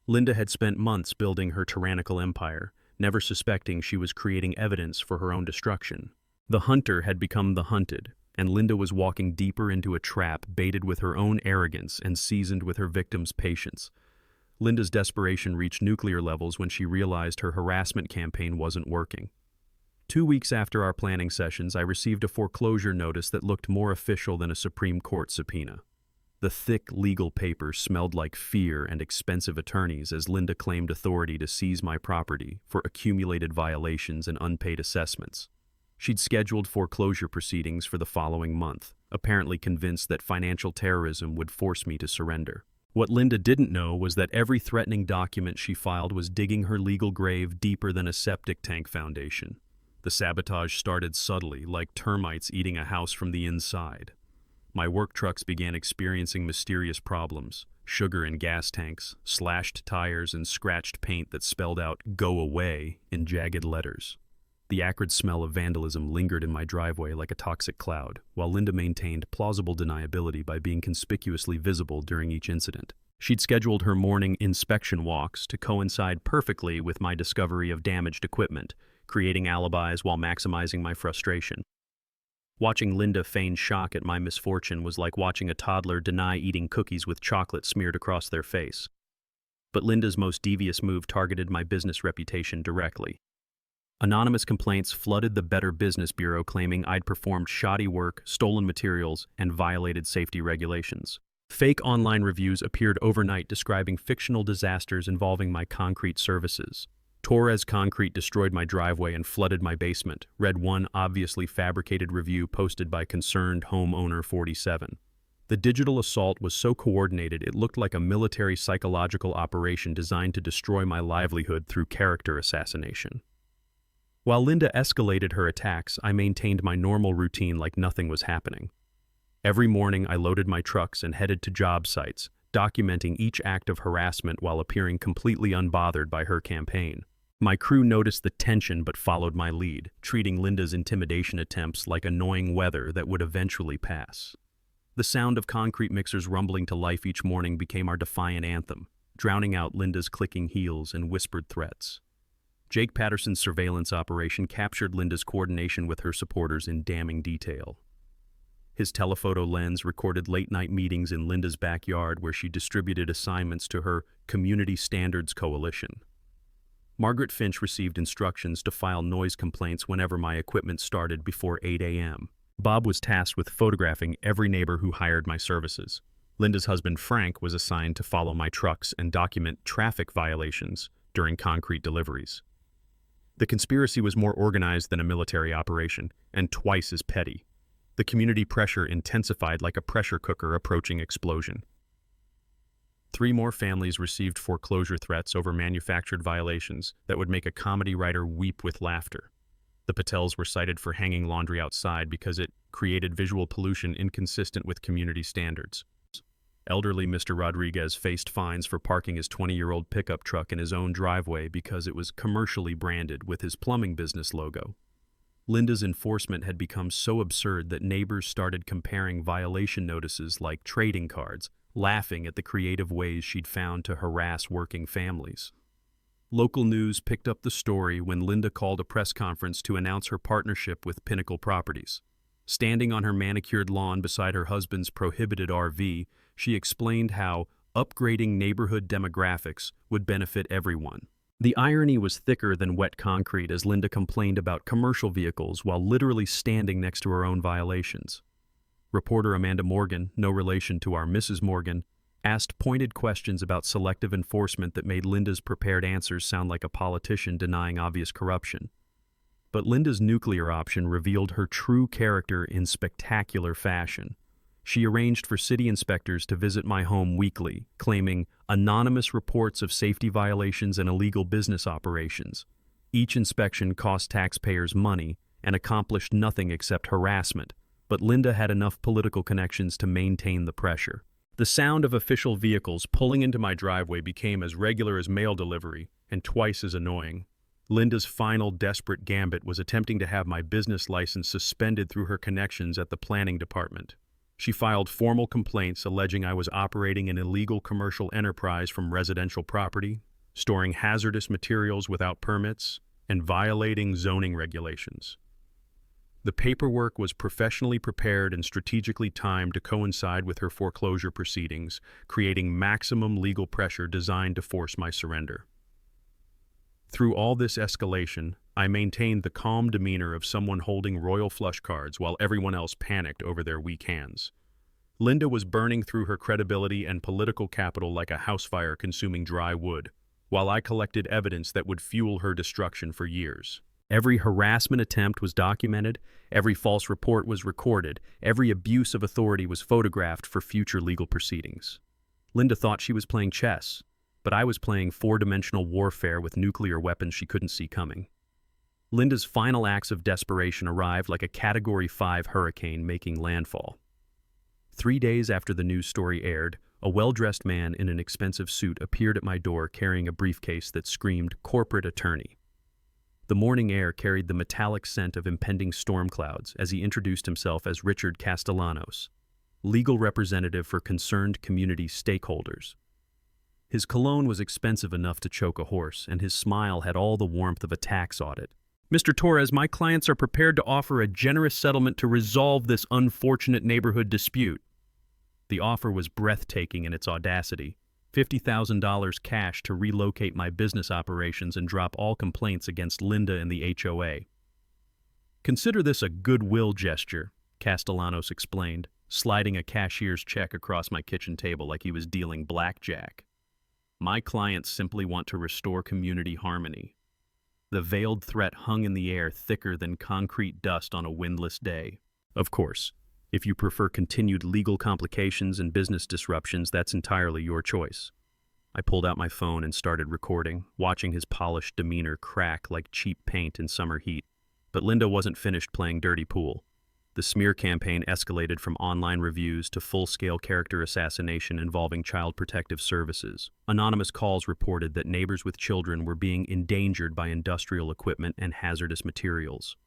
Linda had spent months building her tyrannical empire, never suspecting she was creating evidence for her own destruction. The hunter had become the hunted, and Linda was walking deeper into a trap baited with her own arrogance and seasoned with her victim's patience. Linda's desperation reached nuclear levels when she realized her harassment campaign wasn't working. 2 weeks after our planning sessions, I received a foreclosure notice that looked more official than a Supreme Court subpoena. The thick legal paper smelled like fear and expensive attorneys as Linda claimed authority to seize my property for accumulated violations and unpaid assessments. She'd scheduled foreclosure proceedings for the following month, apparently convinced that financial terrorism would force me to surrender. What Linda didn't know was that every threatening document she filed was digging her legal grave deeper than a septic tank foundation. The sabotage started subtly, like termites eating a house from the inside. My work trucks began experiencing mysterious problems: sugar in gas tanks, slashed tires, and scratched paint that spelled out "Go away" in jagged letters. The acrid smell of vandalism lingered in my driveway like a toxic cloud, while Linda maintained plausible deniability by being conspicuously visible during each incident. She'd scheduled her morning inspection walks to coincide perfectly with my discovery of damaged equipment, creating alibis while maximizing my frustration. Watching Linda feign shock at my misfortune was like watching a toddler deny eating cookies with chocolate smeared across their face. But Linda's most devious move targeted my business reputation directly. Anonymous complaints flooded the Better Business Bureau claiming I'd performed shoddy work, stolen materials, and violated safety regulations. Fake online reviews appeared overnight describing fictional disasters involving my concrete services. Torres Concrete destroyed my driveway and flooded my basement, read one obviously fabricated review posted by concerned homeowner 47. The digital assault was so coordinated it looked like a military psychological operation designed to destroy my livelihood through character assassination. While Linda escalated her attacks, I maintained my normal routine like nothing was happening. Every morning, I loaded my trucks and headed to job sites, documenting each act of harassment while appearing completely unbothered by her campaign. My crew noticed the tension but followed my lead, treating Linda's intimidation attempts like annoying weather that would eventually pass. The sound of concrete mixers rumbling to life each morning became our defiant anthem, drowning out Linda's clicking heels and whispered threats. Jake Patterson's surveillance operation captured Linda's coordination with her supporters in damning detail. His telephoto lens recorded late-night meetings in Linda's backyard where she distributed assignments to her Community Standards Coalition. Margaret Finch received instructions to file noise complaints whenever my equipment started before 8 a.m. Bob was tasked with photographing every neighbor who hired my services. Linda's husband Frank was assigned to follow my trucks and document traffic violations during concrete deliveries. The conspiracy was more organized than a military operation, and twice as petty. The community pressure intensified like a pressure cooker approaching explosion. 3 more families received foreclosure threats over manufactured violations that would make a comedy writer weep with laughter. The Patels were cited for hanging laundry outside because it created visual pollution inconsistent with community standards. Elderly Mr. Rodriguez faced fines for parking his 20-year-old pickup truck in his own driveway because it was commercially branded with his plumbing business logo. Linda's enforcement had become so absurd that neighbors started comparing violation notices like trading cards, laughing at the creative ways she'd found to harass working families. Local news picked up the story when Linda called a press conference to announce her partnership with Pinnacle Properties. Standing on her manicured lawn beside her husband's prohibited RV, she explained how upgrading neighborhood demographics would benefit everyone. The irony was thicker than wet concrete as Linda complained about commercial vehicles while literally standing next to her own violations. Reporter Amanda Morgan, no relation to our Mrs. Morgan, asked pointed questions about selective enforcement that made Linda's prepared answers sound like a politician denying obvious corruption. But Linda's nuclear option revealed her true character in spectacular fashion. She arranged for city inspectors to visit my home weekly, claiming anonymous reports of safety violations and illegal business operations. Each inspection cost taxpayers money and accomplished nothing except harassment, but Linda had enough political connections to maintain the pressure. The sound of official vehicles pulling into my driveway became as regular as mail delivery and twice as annoying. Linda's final desperate gambit was attempting to have my business license suspended through her connections at the planning department. She filed formal complaints alleging I was operating an illegal commercial enterprise from residential property, storing hazardous materials without permits, and violating zoning regulations. The paperwork was professionally prepared and strategically timed to coincide with her foreclosure proceedings, creating maximum legal pressure designed to force my surrender. Through all this escalation, I maintained the calm demeanor of someone holding royal flush cards while everyone else panicked over their weak hands. Linda was burning through her credibility and political capital like a house fire consuming dry wood, while I collected evidence that would fuel her destruction for years. Every harassment attempt was documented, every false report was recorded, every abuse of authority was photographed for future legal proceedings. Linda thought she was playing chess, but I was playing 4-dimensional warfare with nuclear weapons she couldn't see coming. Linda's final acts of desperation arrived like a Category 5 hurricane making landfall. 3 days after the news story aired, a well-dressed man in an expensive suit appeared at my door carrying a briefcase that screamed corporate attorney. The morning air carried the metallic scent of impending storm clouds as he introduced himself as Richard Castellanos, legal representative for concerned community stakeholders. His cologne was expensive enough to choke a horse, and his smile had all the warmth of a tax audit. Mr. Torres, my clients are prepared to offer a generous settlement to resolve this unfortunate neighborhood dispute. The offer was breathtaking in its audacity. $50,000 cash to relocate my business operations and drop all complaints against Linda and the HOA. Consider this a goodwill gesture, Castellanos explained, sliding a cashier's check across my kitchen table like he was dealing blackjack. My clients simply want to restore community harmony. The veiled threat hung in the air thicker than concrete dust on a windless day. Of course, if you prefer continued legal complications and business disruptions, that's entirely your choice. I pulled out my phone and started recording, watching his polished demeanor crack like cheap paint in summer heat. But Linda wasn't finished playing dirty pool. The smear campaign escalated from online reviews to full-scale character assassination involving Child Protective Services. Anonymous calls reported that neighbors with children were being endangered by industrial equipment and hazardous materials.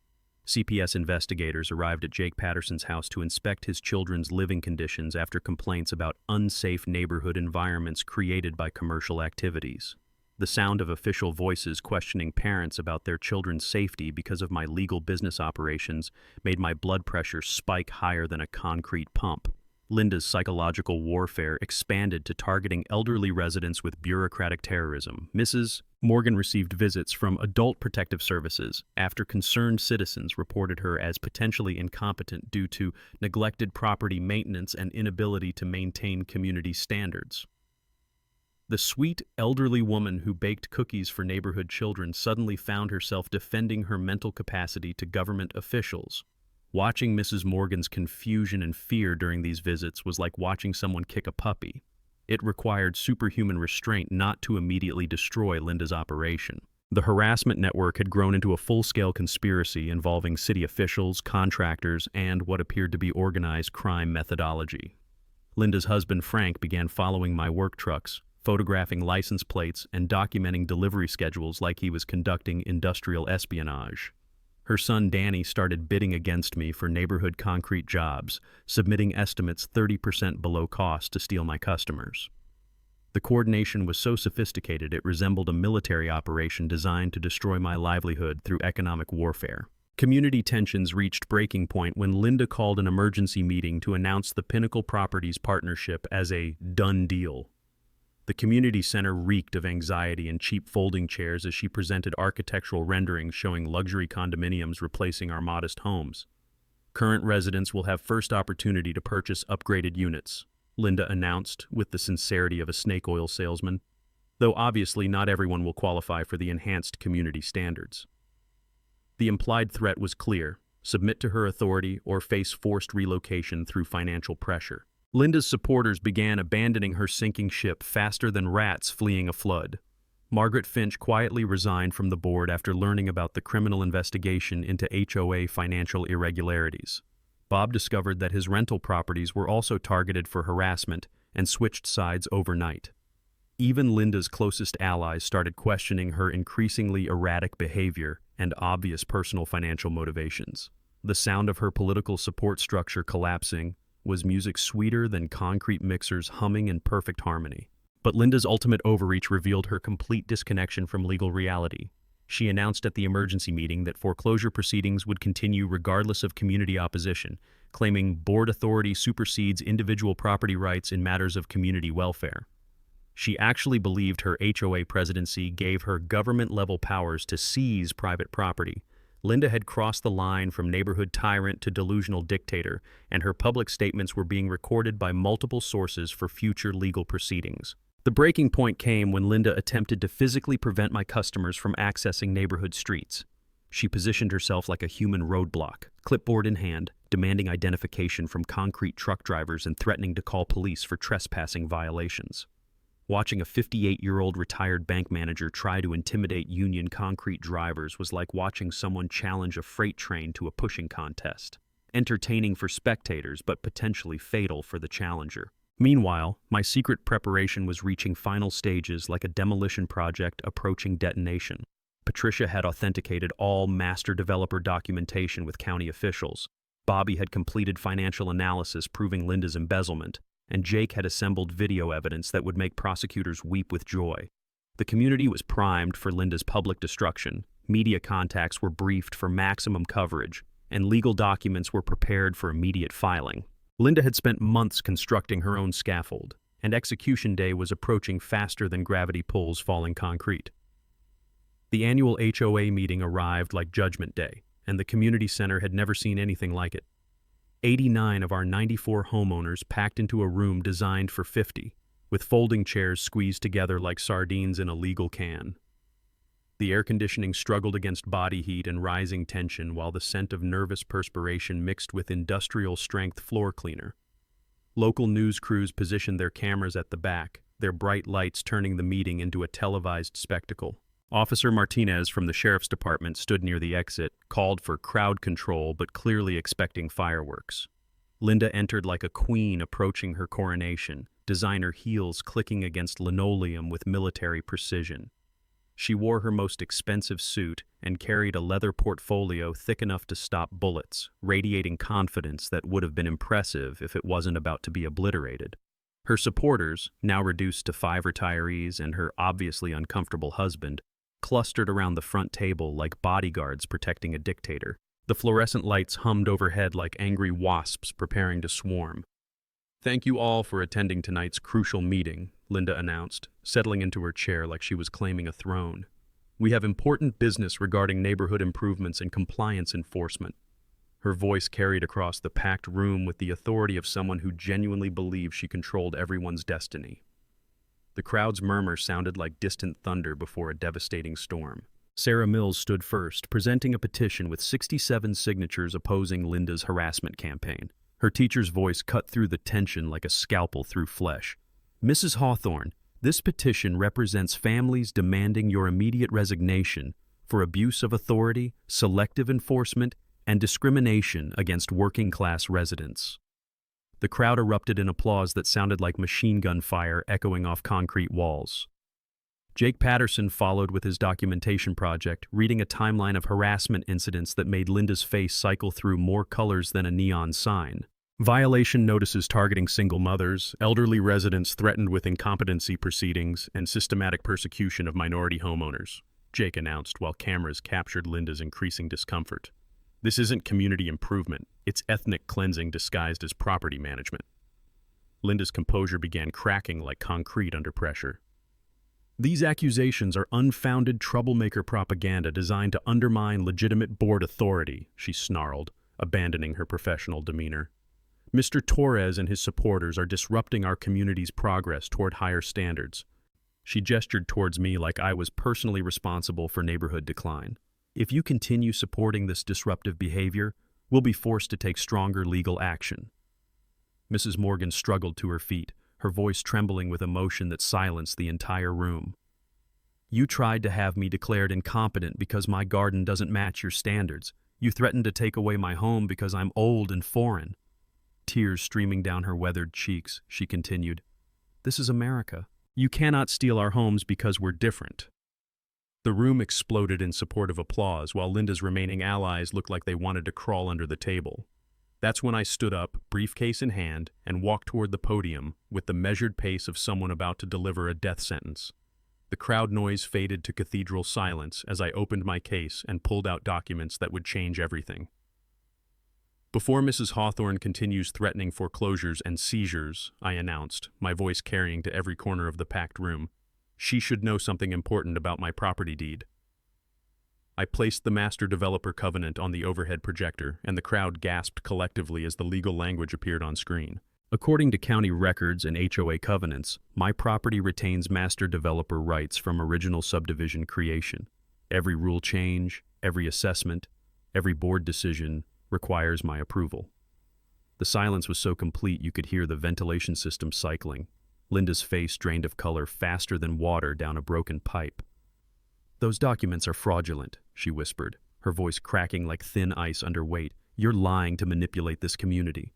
CPS investigators arrived at Jake Patterson's house to inspect his children's living conditions after complaints about unsafe neighborhood environments created by commercial activities. The sound of official voices questioning parents about their children's safety because of my legal business operations made my blood pressure spike higher than a concrete pump. Linda's psychological warfare expanded to targeting elderly residents with bureaucratic terrorism. Mrs. Morgan received visits from Adult Protective Services after concerned citizens reported her as potentially incompetent due to neglected property maintenance and inability to maintain community standards. The sweet, elderly woman who baked cookies for neighborhood children suddenly found herself defending her mental capacity to government officials. Watching Mrs. Morgan's confusion and fear during these visits was like watching someone kick a puppy. It required superhuman restraint not to immediately destroy Linda's operation. The harassment network had grown into a full-scale conspiracy involving city officials, contractors, and what appeared to be organized crime methodology. Linda's husband, Frank, began following my work trucks, photographing license plates and documenting delivery schedules like he was conducting industrial espionage. Her son Danny started bidding against me for neighborhood concrete jobs, submitting estimates 30% below cost to steal my customers. The coordination was so sophisticated it resembled a military operation designed to destroy my livelihood through economic warfare. Community tensions reached breaking point when Linda called an emergency meeting to announce the Pinnacle Properties partnership as a done deal. The community center reeked of anxiety and cheap folding chairs as she presented architectural renderings showing luxury condominiums replacing our modest homes. Current residents will have first opportunity to purchase upgraded units, Linda announced with the sincerity of a snake oil salesman, though obviously not everyone will qualify for the enhanced community standards. The implied threat was clear: submit to her authority or face forced relocation through financial pressure. Linda's supporters began abandoning her sinking ship faster than rats fleeing a flood. Margaret Finch quietly resigned from the board after learning about the criminal investigation into HOA financial irregularities. Bob discovered that his rental properties were also targeted for harassment and switched sides overnight. Even Linda's closest allies started questioning her increasingly erratic behavior and obvious personal financial motivations. The sound of her political support structure collapsing was music sweeter than concrete mixers humming in perfect harmony. But Linda's ultimate overreach revealed her complete disconnection from legal reality. She announced at the emergency meeting that foreclosure proceedings would continue regardless of community opposition, claiming board authority supersedes individual property rights in matters of community welfare. She actually believed her HOA presidency gave her government-level powers to seize private property. Linda had crossed the line from neighborhood tyrant to delusional dictator, and her public statements were being recorded by multiple sources for future legal proceedings. The breaking point came when Linda attempted to physically prevent my customers from accessing neighborhood streets. She positioned herself like a human roadblock, clipboard in hand, demanding identification from concrete truck drivers and threatening to call police for trespassing violations. Watching a 58-year-old retired bank manager try to intimidate union concrete drivers was like watching someone challenge a freight train to a pushing contest. Entertaining for spectators, but potentially fatal for the challenger. Meanwhile, my secret preparation was reaching final stages like a demolition project approaching detonation. Patricia had authenticated all master developer documentation with county officials. Bobby had completed financial analysis proving Linda's embezzlement, and Jake had assembled video evidence that would make prosecutors weep with joy. The community was primed for Linda's public destruction, media contacts were briefed for maximum coverage, and legal documents were prepared for immediate filing. Linda had spent months constructing her own scaffold, and execution day was approaching faster than gravity pulls falling concrete. The annual HOA meeting arrived like Judgment Day, and the community center had never seen anything like it. 89 of our 94 homeowners packed into a room designed for 50, with folding chairs squeezed together like sardines in a legal can. The air conditioning struggled against body heat and rising tension while the scent of nervous perspiration mixed with industrial-strength floor cleaner. Local news crews positioned their cameras at the back, their bright lights turning the meeting into a televised spectacle. Officer Martinez from the Sheriff's Department stood near the exit, called for crowd control but clearly expecting fireworks. Linda entered like a queen approaching her coronation, designer heels clicking against linoleum with military precision. She wore her most expensive suit and carried a leather portfolio thick enough to stop bullets, radiating confidence that would have been impressive if it wasn't about to be obliterated. Her supporters, now reduced to 5 retirees and her obviously uncomfortable husband, clustered around the front table like bodyguards protecting a dictator. The fluorescent lights hummed overhead like angry wasps preparing to swarm. "Thank you all for attending tonight's crucial meeting," Linda announced, settling into her chair like she was claiming a throne. "We have important business regarding neighborhood improvements and compliance enforcement." Her voice carried across the packed room with the authority of someone who genuinely believed she controlled everyone's destiny. The crowd's murmur sounded like distant thunder before a devastating storm. Sarah Mills stood first, presenting a petition with 67 signatures opposing Linda's harassment campaign. Her teacher's voice cut through the tension like a scalpel through flesh. "Mrs. Hawthorne, this petition represents families demanding your immediate resignation for abuse of authority, selective enforcement, and discrimination against working-class residents." The crowd erupted in applause that sounded like machine gun fire echoing off concrete walls. Jake Patterson followed with his documentation project, reading a timeline of harassment incidents that made Linda's face cycle through more colors than a neon sign. Violation notices targeting single mothers, elderly residents threatened with incompetency proceedings, and systematic persecution of minority homeowners, Jake announced while cameras captured Linda's increasing discomfort. "This isn't community improvement, it's ethnic cleansing disguised as property management." Linda's composure began cracking like concrete under pressure. "These accusations are unfounded troublemaker propaganda designed to undermine legitimate board authority," she snarled, abandoning her professional demeanor. "Mr. Torres and his supporters are disrupting our community's progress toward higher standards." She gestured towards me like I was personally responsible for neighborhood decline. "If you continue supporting this disruptive behavior, we'll be forced to take stronger legal action." Mrs. Morgan struggled to her feet, her voice trembling with emotion that silenced the entire room. "You tried to have me declared incompetent because my garden doesn't match your standards. You threatened to take away my home because I'm old and foreign." Tears streaming down her weathered cheeks, she continued, "This is America. You cannot steal our homes because we're different." The room exploded in supportive applause, while Linda's remaining allies looked like they wanted to crawl under the table. That's when I stood up, briefcase in hand, and walked toward the podium with the measured pace of someone about to deliver a death sentence. The crowd noise faded to cathedral silence as I opened my case and pulled out documents that would change everything. "Before Mrs. Hawthorne continues threatening foreclosures and seizures," I announced, my voice carrying to every corner of the packed room, "she should know something important about my property deed." I placed the master developer covenant on the overhead projector, and the crowd gasped collectively as the legal language appeared on screen. "According to county records and HOA covenants, my property retains master developer rights from original subdivision creation. Every rule change, every assessment, every board decision requires my approval." The silence was so complete you could hear the ventilation system cycling. Linda's face drained of color faster than water down a broken pipe. "Those documents are fraudulent," she whispered, her voice cracking like thin ice under weight. "You're lying to manipulate this community."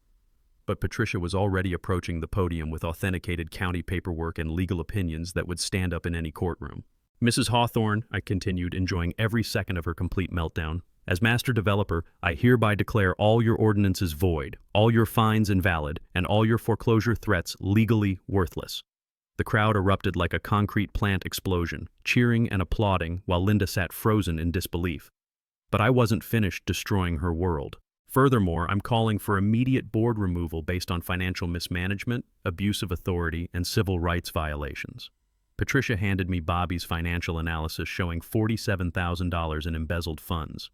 But Patricia was already approaching the podium with authenticated county paperwork and legal opinions that would stand up in any courtroom. "Mrs. Hawthorne," I continued, enjoying every second of her complete meltdown, "as master developer, I hereby declare all your ordinances void, all your fines invalid, and all your foreclosure threats legally worthless." The crowd erupted like a concrete plant explosion, cheering and applauding while Linda sat frozen in disbelief. But I wasn't finished destroying her world. "Furthermore, I'm calling for immediate board removal based on financial mismanagement, abuse of authority, and civil rights violations." Patricia handed me Bobby's financial analysis showing $47,000 in embezzled funds.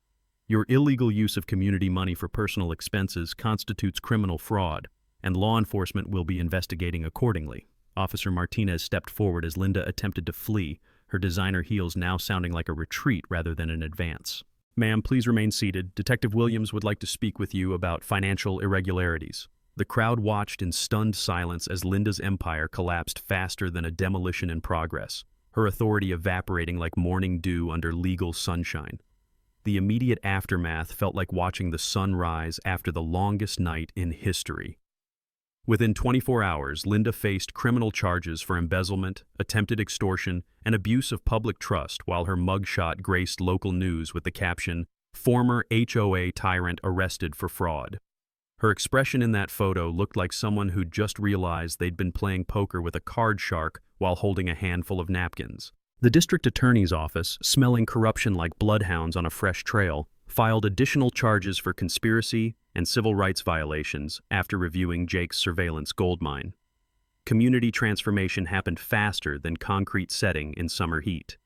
"Your illegal use of community money for personal expenses constitutes criminal fraud, and law enforcement will be investigating accordingly." Officer Martinez stepped forward as Linda attempted to flee, her designer heels now sounding like a retreat rather than an advance. "Ma'am, please remain seated. Detective Williams would like to speak with you about financial irregularities." The crowd watched in stunned silence as Linda's empire collapsed faster than a demolition in progress, her authority evaporating like morning dew under legal sunshine. The immediate aftermath felt like watching the sun rise after the longest night in history. Within 24 hours, Linda faced criminal charges for embezzlement, attempted extortion, and abuse of public trust while her mugshot graced local news with the caption, "Former HOA tyrant arrested for fraud." Her expression in that photo looked like someone who'd just realized they'd been playing poker with a card shark while holding a handful of napkins. The district attorney's office, smelling corruption like bloodhounds on a fresh trail, filed additional charges for conspiracy and civil rights violations after reviewing Jake's surveillance goldmine. Community transformation happened faster than concrete setting in summer heat.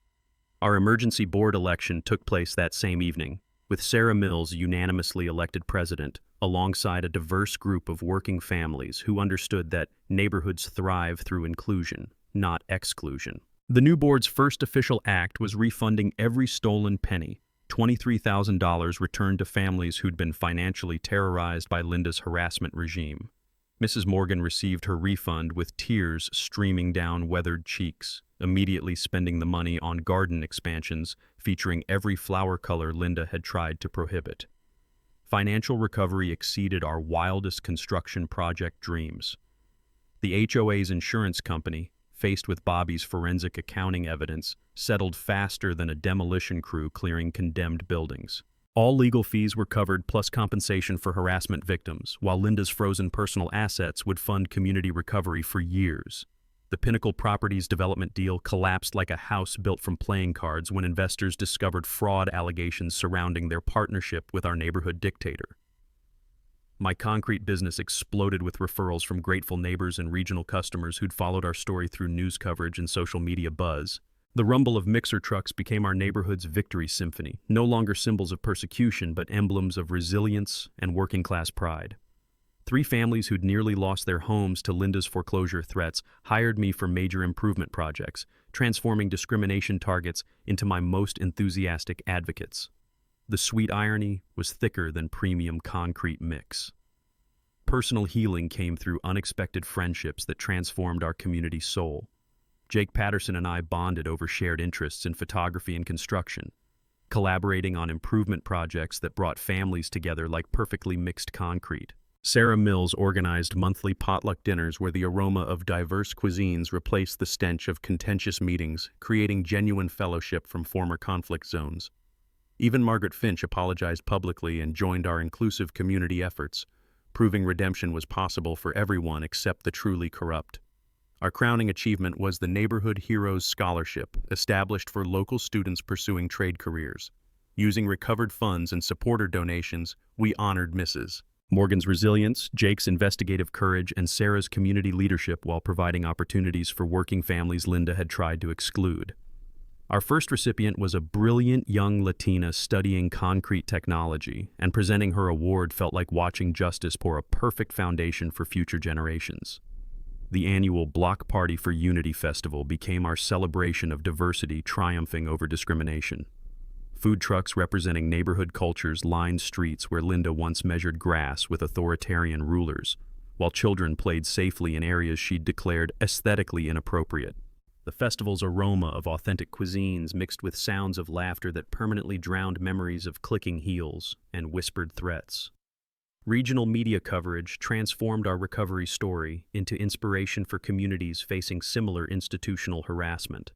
Our emergency board election took place that same evening, with Sarah Mills unanimously elected president, alongside a diverse group of working families who understood that neighborhoods thrive through inclusion, not exclusion. The new board's first official act was refunding every stolen penny, $23,000 returned to families who'd been financially terrorized by Linda's harassment regime. Mrs. Morgan received her refund with tears streaming down weathered cheeks, immediately spending the money on garden expansions featuring every flower color Linda had tried to prohibit. Financial recovery exceeded our wildest construction project dreams. The HOA's insurance company, faced with Bobby's forensic accounting evidence, settled faster than a demolition crew clearing condemned buildings. All legal fees were covered plus compensation for harassment victims, while Linda's frozen personal assets would fund community recovery for years. The Pinnacle Properties development deal collapsed like a house built from playing cards when investors discovered fraud allegations surrounding their partnership with our neighborhood dictator. My concrete business exploded with referrals from grateful neighbors and regional customers who'd followed our story through news coverage and social media buzz. The rumble of mixer trucks became our neighborhood's victory symphony, no longer symbols of persecution but emblems of resilience and working-class pride. 3 families who'd nearly lost their homes to Linda's foreclosure threats hired me for major improvement projects, transforming discrimination targets into my most enthusiastic advocates. The sweet irony was thicker than premium concrete mix. Personal healing came through unexpected friendships that transformed our community soul. Jake Patterson and I bonded over shared interests in photography and construction, collaborating on improvement projects that brought families together like perfectly mixed concrete. Sarah Mills organized monthly potluck dinners where the aroma of diverse cuisines replaced the stench of contentious meetings, creating genuine fellowship from former conflict zones. Even Margaret Finch apologized publicly and joined our inclusive community efforts, proving redemption was possible for everyone except the truly corrupt. Our crowning achievement was the Neighborhood Heroes Scholarship, established for local students pursuing trade careers. Using recovered funds and supporter donations, we honored Mrs. Morgan's resilience, Jake's investigative courage, and Sarah's community leadership while providing opportunities for working families Linda had tried to exclude. Our first recipient was a brilliant young Latina studying concrete technology, and presenting her award felt like watching justice pour a perfect foundation for future generations. The annual Block Party for Unity Festival became our celebration of diversity triumphing over discrimination. Food trucks representing neighborhood cultures lined streets where Linda once measured grass with authoritarian rulers, while children played safely in areas she'd declared aesthetically inappropriate. The festival's aroma of authentic cuisines mixed with sounds of laughter that permanently drowned memories of clicking heels and whispered threats. Regional media coverage transformed our recovery story into inspiration for communities facing similar institutional harassment.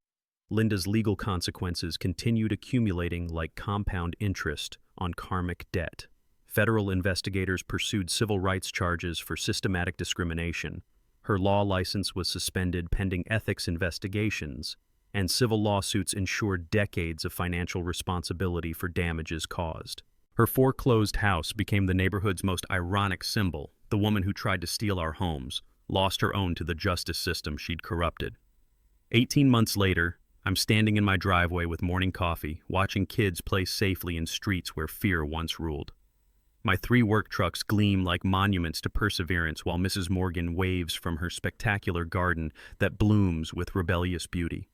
Linda's legal consequences continued accumulating like compound interest on karmic debt. Federal investigators pursued civil rights charges for systematic discrimination. Her law license was suspended pending ethics investigations, and civil lawsuits ensured decades of financial responsibility for damages caused. Her foreclosed house became the neighborhood's most ironic symbol. The woman who tried to steal our homes lost her own to the justice system she'd corrupted. 18 months later, I'm standing in my driveway with morning coffee, watching kids play safely in streets where fear once ruled. My 3 work trucks gleam like monuments to perseverance while Mrs. Morgan waves from her spectacular garden that blooms with rebellious beauty.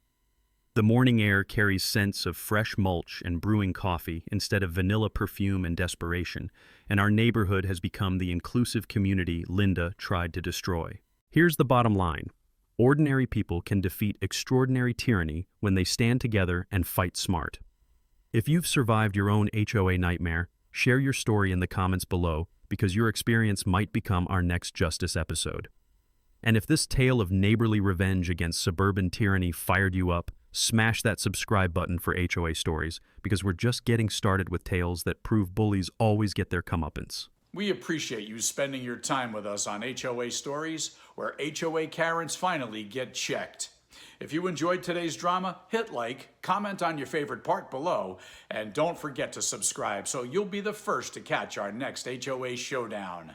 The morning air carries scents of fresh mulch and brewing coffee instead of vanilla perfume and desperation, and our neighborhood has become the inclusive community Linda tried to destroy. Here's the bottom line. Ordinary people can defeat extraordinary tyranny when they stand together and fight smart. If you've survived your own HOA nightmare, share your story in the comments below because your experience might become our next justice episode. And if this tale of neighborly revenge against suburban tyranny fired you up, smash that subscribe button for HOA Stories because we're just getting started with tales that prove bullies always get their comeuppance. We appreciate you spending your time with us on HOA Stories, where HOA Karens finally get checked. If you enjoyed today's drama, hit like, comment on your favorite part below, and don't forget to subscribe so you'll be the first to catch our next HOA showdown.